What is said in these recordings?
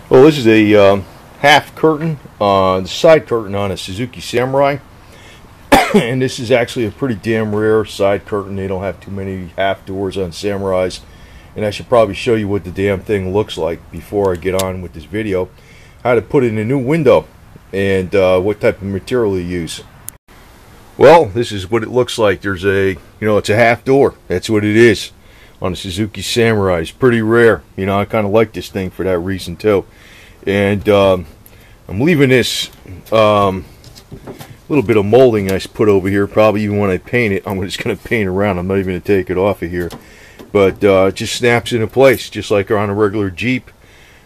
Well, this is a half curtain, the side curtain on a Suzuki Samurai, and this is actually a pretty damn rare side curtain. They don't have too many half doors on Samurais, and I should probably show you what the damn thing looks like before I get on with this video. How to put in a new window and what type of material you use. Well, this is what it looks like. There's it's a half door. That's what it is on a Suzuki Samurai. It's pretty rare. I kind of like this thing for that reason too. And I'm leaving this little bit of molding I put over here. Probably even when I paint it, I'm just going to paint around. I'm not even going to take it off of here. But it just snaps into place, just like on a regular Jeep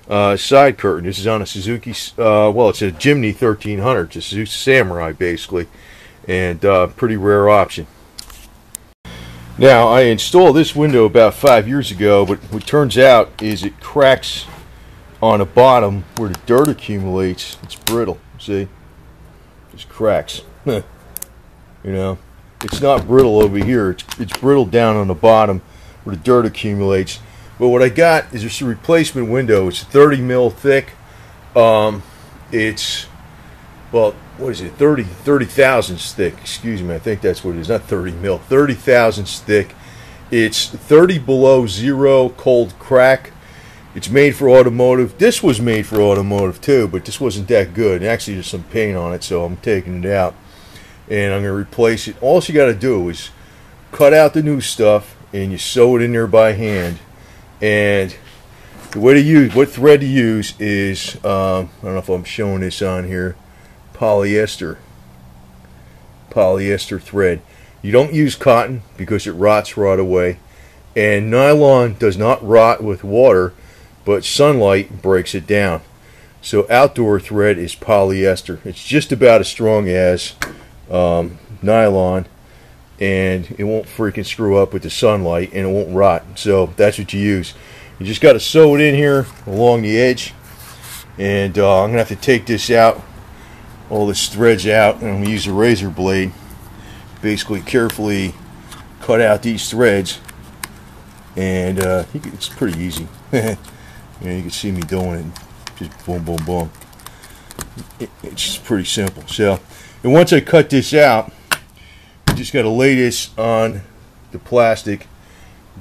side curtain. This is on a Suzuki, well, it's a Jimny 1300. It's a Suzuki Samurai, basically. And pretty rare option. Now, I installed this window about 5 years ago, but what turns out is it cracks on the bottom where the dirt accumulates. It's brittle, see? Just cracks. It's not brittle over here. It's brittle down on the bottom where the dirt accumulates. But what I got is just a replacement window. It's 30 mil thick. It's, well, what is it, 30 thousandths thick, excuse me, I think that's what it is, not 30 mil, 30 thousandths thick. It's 30 below zero, cold crack. It's made for automotive. This was made for automotive too, but this wasn't that good. Actually, there's some paint on it, so I'm taking it out, and I'm going to replace it. All you got to do is cut out the new stuff, and you sew it in there by hand. And the way to use, what thread to use is, I don't know if I'm showing this on here, polyester thread. You don't use cotton because it rots right away, and nylon does not rot with water, but sunlight breaks it down. So outdoor thread is polyester. It's just about as strong as nylon, and it won't freaking screw up with the sunlight, and it won't rot. So that's what you use. You just got to sew it in here along the edge, and I'm gonna have to take this out, all this threads out, and I'm going to use a razor blade, basically carefully cut out these threads, and it's pretty easy. You can see me doing it, just boom, boom, boom. It's just pretty simple. So, and once I cut this out, you just got to lay this on the plastic,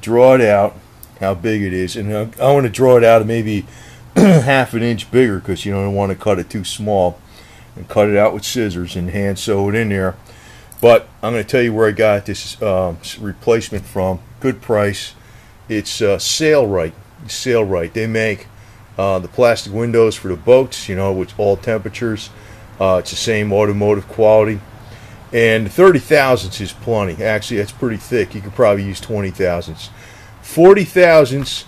draw it out, how big it is, and I want to draw it out maybe half an inch bigger, because you don't want to cut it too small. And cut it out with scissors and hand sew it in there. But I'm going to tell you where I got this replacement from. Good price. It's Sailrite. Sailrite. They make the plastic windows for the boats, with all temperatures. It's the same automotive quality. And 30 thousandths is plenty. Actually, that's pretty thick. You could probably use 20 thousandths. 40 thousandths,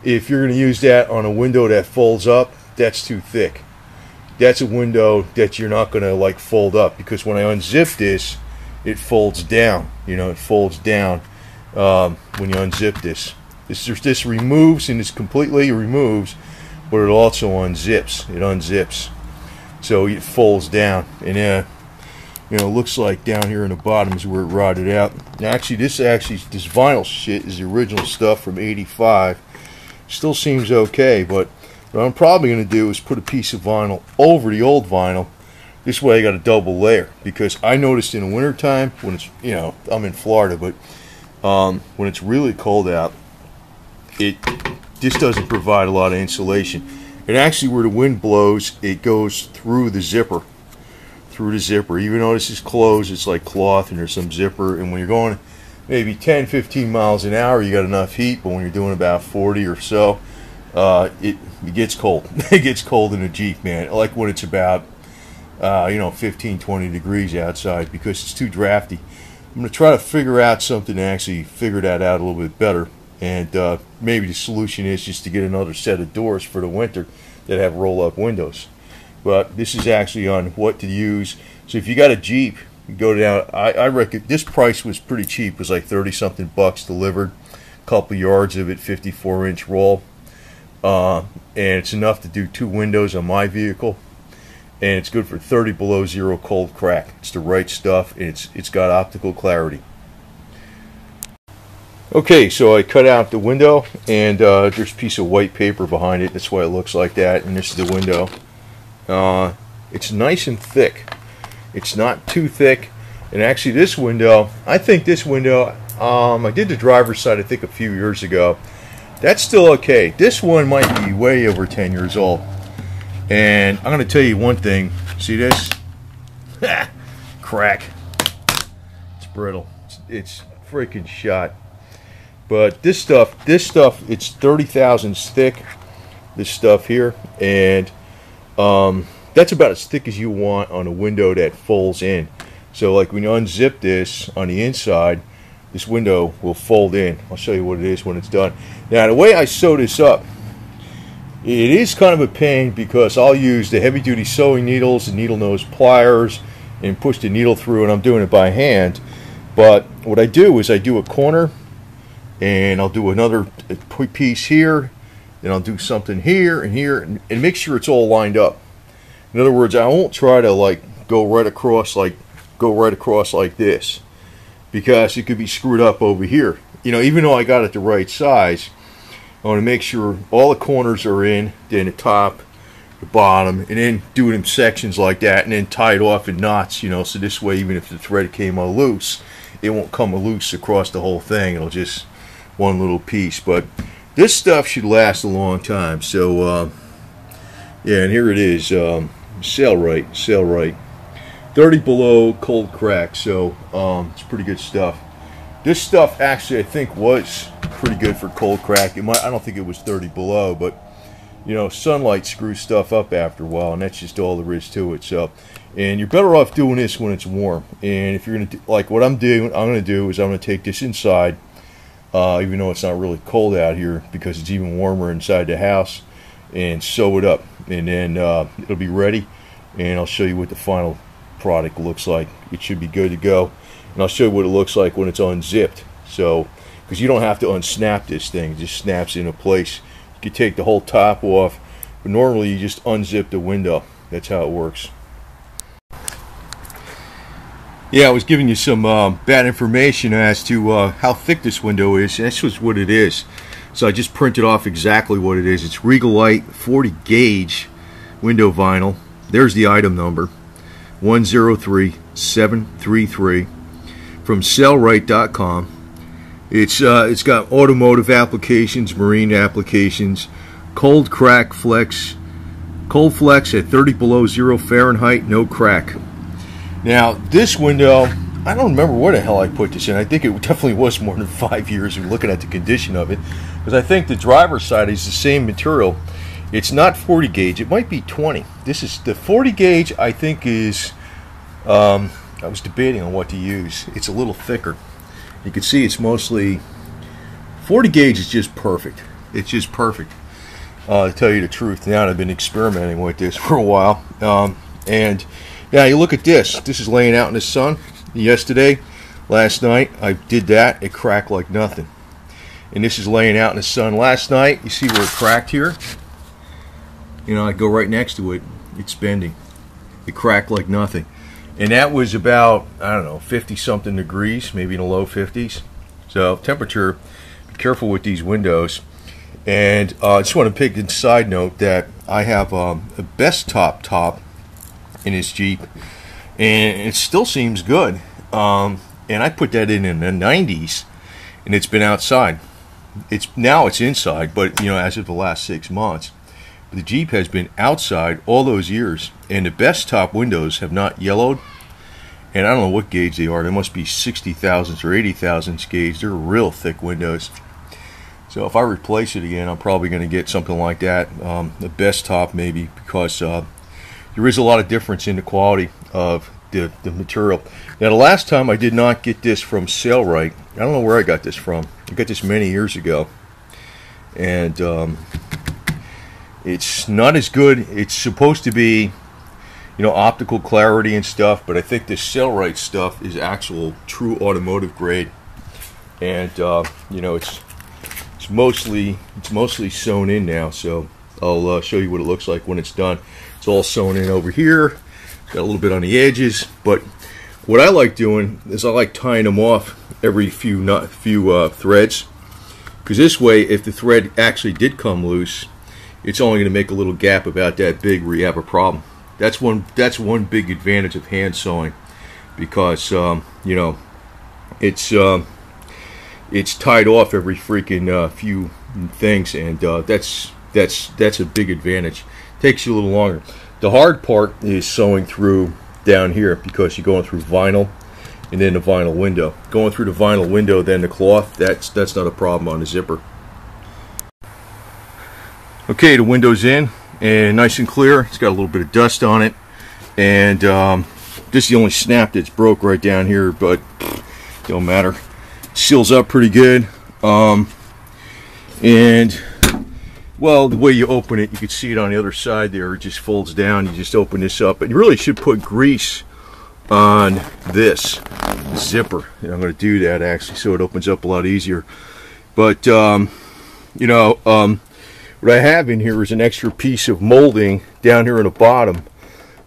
if you're going to use that on a window that folds up, that's too thick. That's a window that you're not going to fold up, because when I unzip this, it folds down. It folds down when you unzip this. This removes, and this completely removes, but it also unzips. It unzips, so it folds down, and it looks like down here in the bottom is where it rotted out. Now, this vinyl shit is the original stuff from '85. Still seems okay, but what I'm probably going to do is put a piece of vinyl over the old vinyl. This way I got a double layer, because I noticed in the wintertime, when it's, I'm in Florida, but when it's really cold out, this doesn't provide a lot of insulation. And actually, where the wind blows, it goes through the zipper. Even though this is closed, it's like cloth, and there's some zipper. And when you're going maybe 10-15 miles an hour, you got enough heat, but when you're doing about 40 or so, it gets cold. It gets cold in a Jeep, man. I like when it's about 15-20 degrees outside, because it's too drafty. I'm going to try to figure out something to actually figure that out a little bit better, and maybe the solution is just to get another set of doors for the winter that have roll-up windows. But this is actually on what to use. So if you got a Jeep, you go down. I reckon this price was pretty cheap. It was like 30-something bucks delivered, couple yards of it, 54-inch roll. And it's enough to do 2 windows on my vehicle, and it's good for 30 below zero cold crack. It's the right stuff, and it's got optical clarity. Okay, so I cut out the window, and there's a piece of white paper behind it. That's why it looks like that. And this is the window. It's nice and thick. It's not too thick. And actually, this window, I think this window, I did the driver's side, I think, a few years ago. That's still okay. This one might be way over 10 years old. And I'm going to tell you one thing. See this? Crack. It's brittle. It's freaking shot. But this stuff, it's 30 thousandths thick. This stuff here, and that's about as thick as you want on a window that folds in. So, like when you unzip this on the inside, this window will fold in. I'll show you what it is when it's done. Now, the way I sew this up, it is kind of a pain because I'll use the heavy-duty sewing needles and needle nose pliers and push the needle through, and I'm doing it by hand. But what I do is I do a corner, and I'll do another piece here, then I'll do something here and here, and make sure it's all lined up. In other words, I won't try to like go right across like this, because it could be screwed up over here. You know, even though I got it the right size, I want to make sure all the corners are in, then the top, the bottom, and then do it in sections like that, and then tie it off in knots, you know, so this way even if the thread came loose, it won't come loose across the whole thing. It'll just one little piece. But this stuff should last a long time. So yeah, and here it is. Sailrite 30 below cold crack. So it's pretty good stuff. This stuff actually I think was pretty good for cold crack. I don't think it was 30 below, but you know, sunlight screws stuff up after a while, and that's just all there is to it. So, and you're better off doing this when it's warm. And if you're gonna do, like what I'm gonna do is I'm gonna take this inside. Even though it's not really cold out here, because it's even warmer inside the house, and sew it up, and then it'll be ready, and I'll show you what the final product looks like. It should be good to go, and I'll show you what it looks like when it's unzipped. So, because you don't have to unsnap this thing, it just snaps into place. You can take the whole top off, but normally you just unzip the window. That's how it works. Yeah, I was giving you some bad information as to how thick this window is. That's just what it is. So I just printed off exactly what it is. It's Regalite 40 gauge window vinyl. There's the item number, 103733, from Sailrite.com. It's got automotive applications, marine applications, cold flex at 30 below 0 Fahrenheit, no crack. Now, this window, I don't remember where the hell I put this in. I think it definitely was more than 5 years. We're looking at the condition of it, because I think the driver's side is the same material. It's not 40 gauge. It might be 20. This is the 40 gauge. I think is. I was debating on what to use. It's a little thicker. You can see it's mostly 40 gauge is just perfect. It's just perfect. To tell you the truth, now I've been experimenting with this for a while, and. Now you look at this. This is laying out in the sun. Yesterday, last night, I did that. It cracked like nothing. And this is laying out in the sun. Last night, you see where it cracked here? You know, I go right next to it. It's bending. It cracked like nothing. And that was about, I don't know, 50-something degrees, maybe in the low 50s. So temperature, be careful with these windows. And I just want to pick a side note that I have a Best top in his Jeep, and it still seems good. And I put that in the 90s, and it's been outside. Now it's inside, but you know, as of the last 6 months, the Jeep has been outside all those years, and the Best top windows have not yellowed. And I don't know what gauge they are. They must be 60 thousandths or 80 thousandths gauge. They're real thick windows. So if I replace it again, I'm probably going to get something like that, the Best top maybe, because there is a lot of difference in the quality of the material. Now, the last time I did not get this from Sailrite. I don't know where I got this from. I got this many years ago, and it's not as good. It's supposed to be, you know, optical clarity and stuff, but I think this Sailrite stuff is actual true automotive grade, and you know, it's mostly sewn in now. So I'll show you what it looks like when it's done. It's all sewn in over here. It's got a little bit on the edges, but what I like doing is I like tying them off every few threads, because this way, if the thread actually did come loose, it's only going to make a little gap about that big where you have a problem. That's one big advantage of hand sewing, because you know, it's tied off every freaking few things, and that's a big advantage. Takes you a little longer. The hard part is sewing through down here, because you're going through vinyl and then the vinyl window. Going through the vinyl window, then the cloth, that's not a problem on the zipper. Okay, the window's in and nice and clear. It's got a little bit of dust on it, and this is the only snap that's broke right down here, but don't matter. Seals up pretty good. And well, the way you open it, you can see it on the other side there. It just folds down. You just open this up, and you really should put grease on this zipper. And I'm going to do that actually, so it opens up a lot easier. But you know, what I have in here is an extra piece of molding down here on the bottom,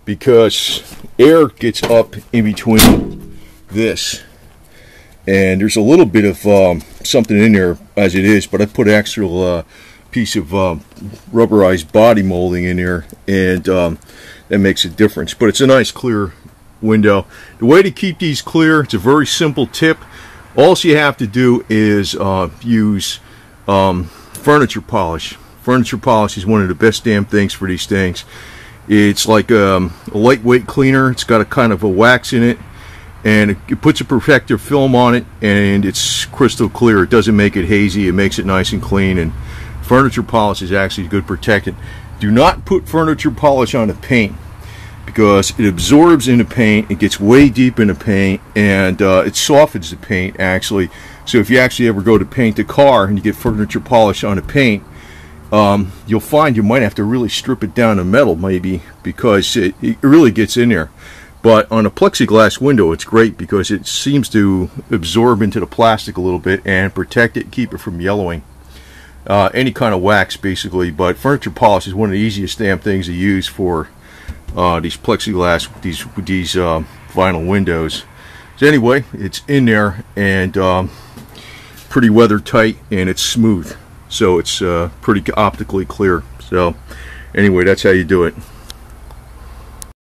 because air gets up in between this, and there's a little bit of something in there as it is, but I put an extra piece of rubberized body molding in there, and that makes a difference. But it's a nice clear window. The way to keep these clear, it's a very simple tip. All you have to do is use furniture polish. Furniture polish is one of the best damn things for these things. It's like a lightweight cleaner. It's got a kind of a wax in it, and it puts a protective film on it, and it's crystal clear. It doesn't make it hazy. It makes it nice and clean, and furniture polish is actually good protectant. Do not put furniture polish on the paint, because it absorbs in the paint. It gets way deep in the paint, and it softens the paint actually. So if you actually ever go to paint a car and you get furniture polish on the paint, you'll find you might have to really strip it down to metal maybe, because it really gets in there. But on a plexiglass window, it's great because it seems to absorb into the plastic a little bit and protect it, keep it from yellowing. Any kind of wax basically, but furniture polish is one of the easiest damn things to use for these plexiglass, these vinyl windows. So anyway, it's in there, and pretty weather tight, and it's smooth, so it's pretty optically clear. So anyway, that's how you do it.